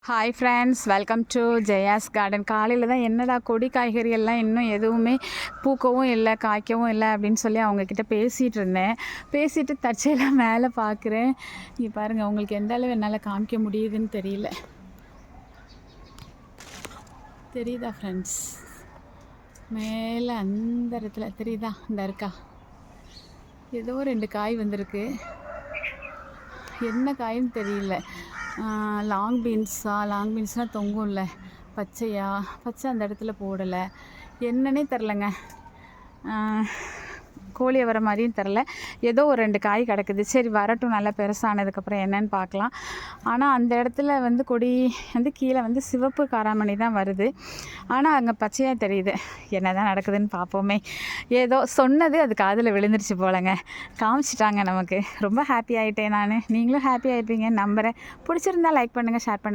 Hi friends, welcome to Jaya's garden. காலையில் தான் என்னடா கொடி காய்கறி எல்லாம் இன்னும் எதுவுமே பூக்கவும் இல்லை, காய்க்கவும் இல்லை அப்படின்னு சொல்லி அவங்கக்கிட்ட பேசிகிட்டு இருந்தேன். பேசிட்டு தற்செயலாக மேலே பார்க்குறேன். இங்கே பாருங்கள், உங்களுக்கு எந்த அளவு என்னால் காமிக்க முடியுதுன்னு தெரியல. தெரியுதா ஃப்ரெண்ட்ஸ்? மேலே அந்த இடத்துல தெரியுதா? இந்த இருக்கா, ஏதோ 2 காய் வந்திருக்கு. என்ன காயின்னு தெரியல. லாங் பீன்ஸ்னால் தொங்கும்ல, பச்சை அந்த இடத்துல போடலை. என்னன்னே தெரிலங்க. கோழி வர மாதிரியும் தெரில. ஏதோ ஒரு 2 காய் கிடக்குது. சரி வரட்டும், நல்லா பெருசானதுக்கப்புறம் என்னன்னு பார்க்கலாம். ஆனால் அந்த இடத்துல கொடி கீழே சிவப்பு காராமணி தான் வருது. ஆனால் அங்கே பச்சையாக தெரியுது. என்ன தான் நடக்குதுன்னு பார்ப்போமே. ஏதோ சொன்னது அது காதில் விழுந்துருச்சு போலங்க. காமிச்சிட்டாங்க நமக்கு. ரொம்ப ஹாப்பி ஆகிட்டேன் நான். நீங்களும் ஹாப்பி ஆகிருப்பீங்கன்னு நம்புகிறேன். பிடிச்சிருந்தா லைக் பண்ணுங்கள், ஷேர் பண்ணுங்கள்.